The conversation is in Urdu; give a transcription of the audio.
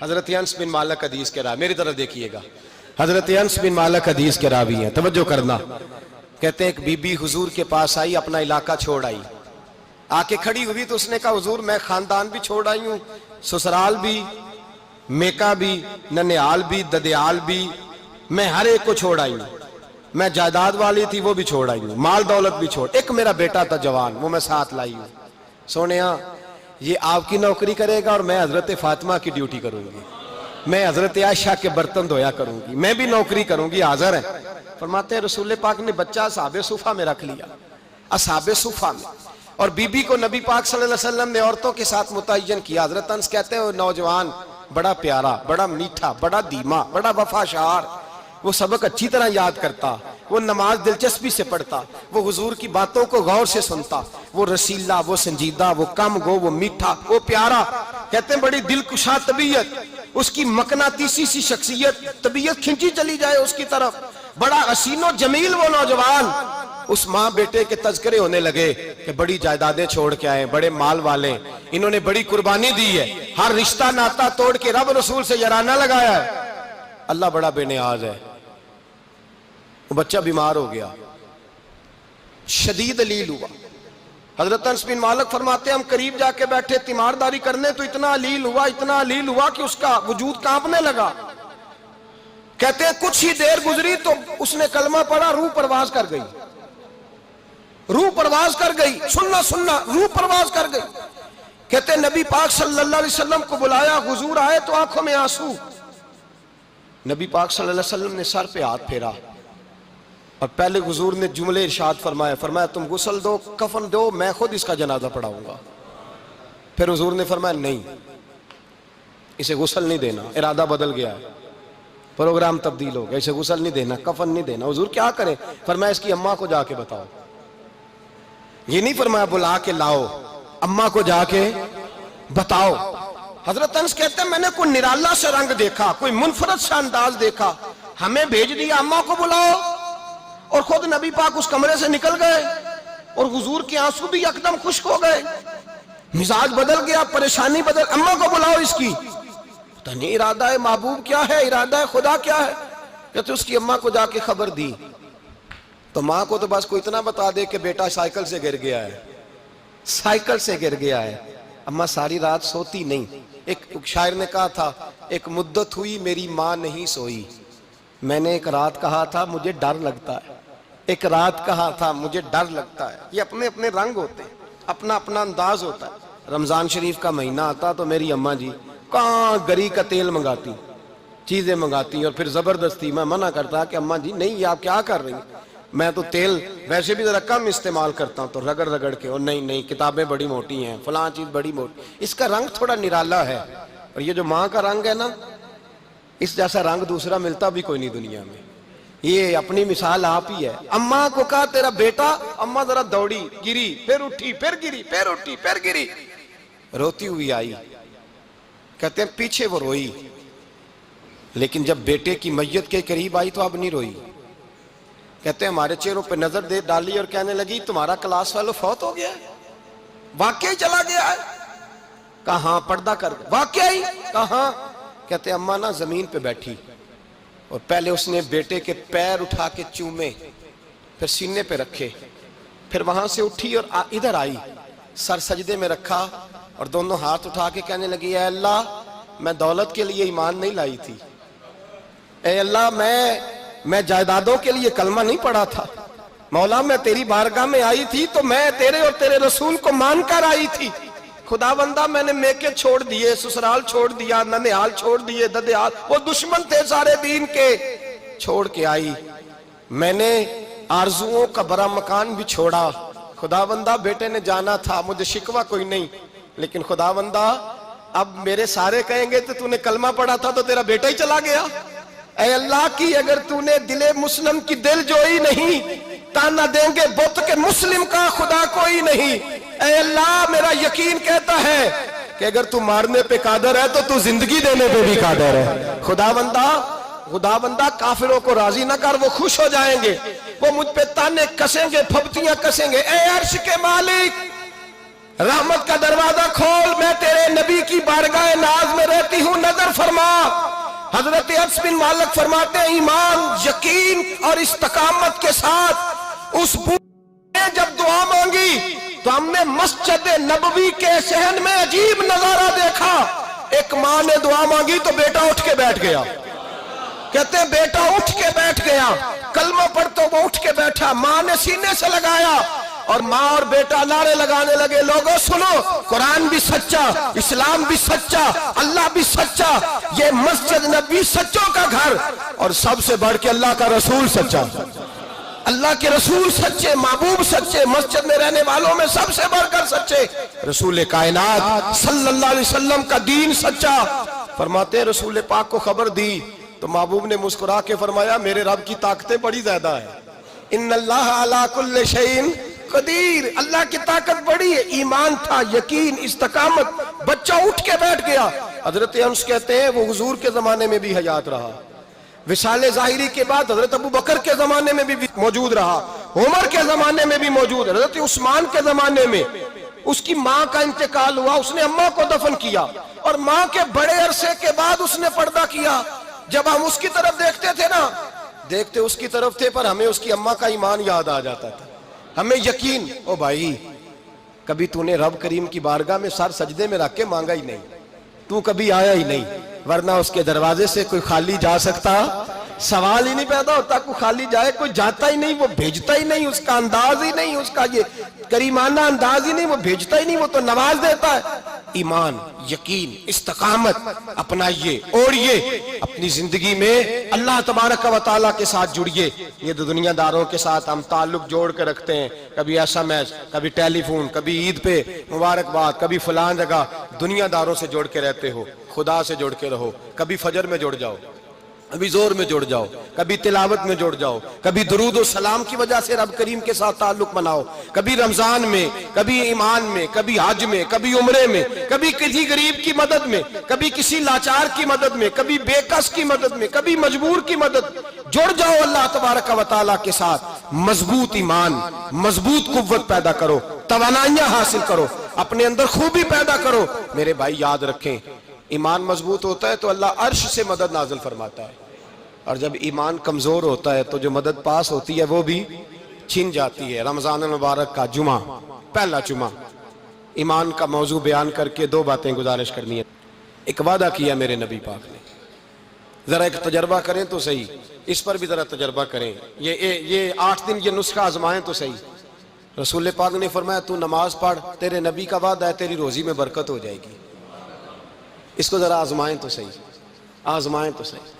حضرت انس بن مالک حدیث کے راوی، میری طرف دیکھیے گا، حضرت انس بن مالک حدیث کے راوی ہیں، توجہ کرنا۔ کہتے ہیں ایک بی بی حضور کے پاس آئی، اپنا علاقہ چھوڑ آئی، آ کے کھڑی ہوئی تو اس نے کہا حضور میں خاندان بھی چھوڑ آئی ہوں، سسرال بھی، میکا بھی، ننیال بھی، ددیال بھی، میں ہر ایک کو چھوڑ آئی ہوں، میں جائیداد والی تھی وہ بھی چھوڑ آئی ہوں، مال دولت بھی چھوڑ، ایک میرا بیٹا تھا جوان وہ میں ساتھ لائی ہوں۔ سونیا یہ آپ کی نوکری کرے گا اور میں حضرت فاطمہ کی ڈیوٹی کروں گی، میں حضرت عائشہ کے برتن دھویا کروں گی، میں بھی نوکری کروں گی، حاضر ہے۔ فرماتے ہیں رسول پاک نے بچہ اصحاب صفہ میں رکھ لیا، اصحاب صفہ میں، اور بی بی کو نبی پاک صلی اللہ علیہ وسلم نے عورتوں کے ساتھ متعین کیا۔ حضرت انس کہتے ہیں وہ نوجوان بڑا پیارا، بڑا میٹھا، بڑا دھیما، بڑا وفاشار، وہ سبق اچھی طرح یاد کرتا، وہ نماز دلچسپی سے پڑھتا، وہ حضور کی باتوں کو غور سے سنتا، وہ رسیلا، وہ سنجیدہ، وہ کم گو، وہ میٹھا، وہ پیارا۔ کہتے ہیں بڑی دلکشا طبیعت، اس کی مقناطیسی سی شخصیت، طبیعت کھنچی چلی جائے اس کی طرف، بڑا حسین و جمیل وہ نوجوان۔ اس ماں بیٹے کے تذکرے ہونے لگے کہ بڑی جائیدادیں چھوڑ کے آئے، بڑے مال والے، انہوں نے بڑی قربانی دی ہے، ہر رشتہ ناتا توڑ کے رب رسول سے یارانہ لگایا ہے، اللہ بڑا بے نیاز ہے۔ وہ بچہ بیمار ہو گیا، شدید علیل ہوا۔ حضرت انس بن مالک فرماتے ہیں ہم قریب جا کے بیٹھے تیمارداری کرنے تو اتنا علیل ہوا کہ اس کا وجود کانپنے لگا۔ کہتے ہیں کچھ ہی دیر گزری تو اس نے کلمہ پڑھا، روح پرواز کر گئی، روح پرواز کر گئی، سننا روح پرواز کر گئی۔ کہتے ہیں نبی پاک صلی اللہ علیہ وسلم کو بلایا، حضور آئے تو آنکھوں میں آنسو۔ نبی پاک صلی اللہ علیہ وسلم نے سر پہ ہاتھ پھیرا اور پہلے حضور نے جملے ارشاد فرمایا تم غسل دو، کفن دو، میں خود اس کا جنازہ پڑھاؤں گا۔ پھر حضور نے فرمایا نہیں، اسے غسل نہیں دینا، ارادہ بدل گیا ہے، پروگرام تبدیل ہو گیا، اسے غسل نہیں دینا، کفن نہیں دینا۔ حضور کیا کریں؟ فرمایا اس کی اماں کو جا کے بتاؤ۔ یہ نہیں فرمایا بلا کے لاؤ، اماں کو جا کے بتاؤ۔ حضرت انس کہتے ہیں میں نے کوئی نرالا سے رنگ دیکھا، کوئی منفرد سا انداز دیکھا، ہمیں بھیج دیا اماں کو بلاؤ، اور خود نبی پاک اس کمرے سے نکل گئے اور حضور کے آنسو بھی یکدم خشک ہو گئے، مزاج بدل گیا، پریشانی بدل، اماں کو بلاؤ اس کی۔ پتہ نہیں ارادہ ہے محبوب کیا ہے، ارادہ ہے خدا کیا ہے۔ کہتے اس کی اماں کو جا کے خبر دی تو ماں کو تو بس کوئی اتنا بتا دے کہ بیٹا سائیکل سے گر گیا ہے، سائیکل سے گر گیا ہے۔ اماں ساری رات سوتی نہیں۔ ایک شاعر نے کہا تھا ایک مدت ہوئی میری ماں نہیں سوئی، میں نے ایک رات کہا تھا مجھے ڈر لگتا ہے، ایک رات کہا تھا مجھے ڈر لگتا ہے۔ یہ اپنے اپنے رنگ ہوتے ہیں، اپنا اپنا انداز ہوتا ہے۔ رمضان شریف کا مہینہ آتا تو میری اماں جی کہاں گری کا تیل منگاتی، چیزیں منگاتی، اور پھر زبردستی میں منع کرتا کہ اماں جی نہیں یہ آپ کیا کر رہی ہیں، میں تو تیل ویسے بھی ذرا کم استعمال کرتا ہوں، تو رگڑ رگڑ کے، اور نہیں کتابیں بڑی موٹی ہیں، فلاں چیز بڑی موٹی، اس کا رنگ تھوڑا نرالا ہے۔ اور یہ جو ماں کا رنگ ہے نا، اس جیسا رنگ دوسرا ملتا بھی کوئی نہیں دنیا میں۔ یہ اپنی مثال آپ ہی ہے۔ اماں کو کہا تیرا بیٹا، اماں ذرا دوڑی، گری، پھر اٹھی، پھر گری، پھر اٹھی، پھر گری، روتی ہوئی آئی۔ کہتے ہیں پیچھے وہ روئی، لیکن جب بیٹے کی میت کے قریب آئی تو اب نہیں روئی۔ کہتے ہیں ہمارے چہروں پہ نظر دے ڈالی اور کہنے لگی تمہارا کلاس فیلو فوت ہو گیا ہے، واقعی چلا گیا ہے؟ کہاں پردہ کر گیا، واقعی؟ کہاں؟ کہتے ہیں اماں نا زمین پہ بیٹھی اور پہلے اس نے بیٹے کے پیر اٹھا کے چومے، پھر سینے پہ رکھے، پھر وہاں سے اٹھی اور ادھر آئی، سر سجدے میں رکھا اور دونوں ہاتھ اٹھا کے کہنے لگی اے اللہ میں دولت کے لیے ایمان نہیں لائی تھی، اے اللہ میں جائیدادوں کے لیے کلمہ نہیں پڑھا تھا، مولا میں تیری بارگاہ میں آئی تھی تو میں تیرے اور تیرے رسول کو مان کر آئی تھی، خدا بندہ میں نے میکے چھوڑ دیے، سسرال چھوڑ دیا، ننیال چھوڑ دیے، ددیال، وہ دشمن تھے سارے دین کے، چھوڑ کے آئی، میں نے آرزوؤں کا بڑا مکان بھی چھوڑا، خدا بندہ بیٹے نے جانا تھا، مجھے شکوہ کوئی نہیں، لیکن خدا بندہ اب میرے سارے کہیں گے تو نے کلمہ پڑھا تھا تو تیرا بیٹا ہی چلا گیا، اے اللہ کی اگر تو نے دل مسلم کی دل جوئی نہیں، تانا دیں گے بت کے مسلم کا خدا کوئی نہیں، اے اللہ میرا یقین کہتا ہے کہ اگر تو مارنے پہ قادر ہے تو تو زندگی دینے پہ بھی قادر ہے، خدا بندہ کافروں کو راضی نہ کر، وہ خوش ہو جائیں گے، وہ مجھ پہ تانے کسیں گے، پھپتیاں کسیں گے، اے عرش کے مالک رحمت کا دروازہ کھول، میں تیرے نبی کی بارگاہ ناز میں رہتی ہوں، نظر فرما۔ حضرت انس بن مالک فرماتے ہیں ایمان، یقین اور استقامت کے ساتھ اس بوڑھے نے جب دعا مانگی تو ہم نے مسجد نبوی کے صحن میں عجیب نظارہ دیکھا۔ ایک ماں نے دعا مانگی تو بیٹا اٹھ کے بیٹھ گیا، کہتے ہیں بیٹا اٹھ کے بیٹھ گیا، کلمہ پڑھ تو وہ اٹھ کے بیٹھا، ماں نے سینے سے لگایا اور ماں اور بیٹا نعرے لگانے لگے، لوگوں سنو، قرآن بھی سچا، اسلام بھی سچا، اللہ بھی سچا، یہ مسجد نبی سچوں کا گھر، اور سب سے بڑھ کے اللہ کا رسول سچا، اللہ کے رسول سچے، محبوب سچے، مسجد میں رہنے والوں میں سب سے بڑھ کر سچے، رسول کائنات صلی اللہ علیہ وسلم کا دین سچا۔ فرماتے ہیں رسول پاک کو خبر دی تو محبوب نے مسکرا کے فرمایا میرے رب کی طاقتیں بڑی زیادہ ہیں، ان اللہ علی کل شیء قدیر، اللہ کی طاقت بڑی ہے۔ ایمان تھا، یقین، استقامت، بچہ اٹھ کے بیٹھ گیا۔ حضرت انس کہتے ہیں وہ حضور کے زمانے میں بھی حیات رہا، وصال ظاہری کے بعد حضرت ابو بکر کے زمانے میں بھی موجود رہا، عمر کے زمانے میں بھی موجود، حضرت عثمان کے زمانے میں اس کی ماں کا انتقال ہوا، اس نے اماں کو دفن کیا اور ماں کے بڑے عرصے کے بعد اس نے پردہ کیا۔ جب ہم اس کی طرف دیکھتے تھے نا، دیکھتے اس کی طرف تھے پر ہمیں اس کی اماں کا ایمان یاد آ جاتا تھا، ہمیں یقین، او بھائی کبھی تو نے رب کریم کی بارگاہ میں سر سجدے میں رکھ کے مانگا ہی نہیں، تو کبھی آیا ہی نہیں، ورنہ اس کے دروازے سے کوئی خالی جا سکتا، سوال ہی نہیں پیدا ہوتا کوئی خالی جائے، کوئی جاتا ہی نہیں، وہ بھیجتا ہی نہیں، اس کا انداز ہی نہیں، اس کا یہ کریمانہ انداز ہی نہیں، وہ بھیجتا ہی نہیں، وہ تو نواز دیتا ہے۔ ایمان، یقین، استقامت اپنائیے، اوڑھیے اپنی زندگی میں، اللہ تبارک و تعالیٰ کے ساتھ جڑیے۔ یہ دنیا داروں کے ساتھ ہم تعلق جوڑ کے رکھتے ہیں، کبھی ایس ایم ایس، کبھی ٹیلی فون، کبھی عید پہ مبارکباد، کبھی فلان جگہ، دنیا داروں سے جوڑ کے رہتے ہو، خدا سے جوڑ کے رہو، کبھی فجر میں جڑ جاؤ، کبھی زور میں جڑ جاؤ، کبھی تلاوت میں جڑ جاؤ، کبھی درود و سلام کی وجہ سے رب کریم کے ساتھ تعلق بناؤ، کبھی رمضان میں، کبھی ایمان میں، کبھی حج میں، کبھی عمرے میں، کبھی کسی غریب کی مدد میں، کبھی کسی لاچار کی مدد میں، کبھی بے کس کی مدد میں، کبھی مجبور کی مدد۔ جڑ جاؤ اللہ تبارک و تعالیٰ کے ساتھ، مضبوط ایمان، مضبوط قوت پیدا کرو، توانائیاں حاصل کرو، اپنے اندر خوبی پیدا کرو۔ میرے بھائی یاد رکھیں، ایمان مضبوط ہوتا ہے تو اللہ عرش سے مدد نازل فرماتا ہے، اور جب ایمان کمزور ہوتا ہے تو جو مدد پاس ہوتی ہے وہ بھی چھن جاتی ہے۔ رمضان المبارک کا جمعہ، پہلا جمعہ، ایمان کا موضوع بیان کر کے دو باتیں گزارش کرنی ہے۔ ایک وعدہ کیا میرے نبی پاک نے، ذرا ایک تجربہ کریں تو صحیح، اس پر بھی ذرا تجربہ کریں، یہ 8 دن یہ نسخہ آزمائیں تو صحیح۔ رسول پاک نے فرمایا تو نماز پڑھ، تیرے نبی کا وعدہ ہے تیری روزی میں برکت ہو جائے گی، اس کو ذرا آزمائیں تو صحیح، آزمائیں تو صحیح۔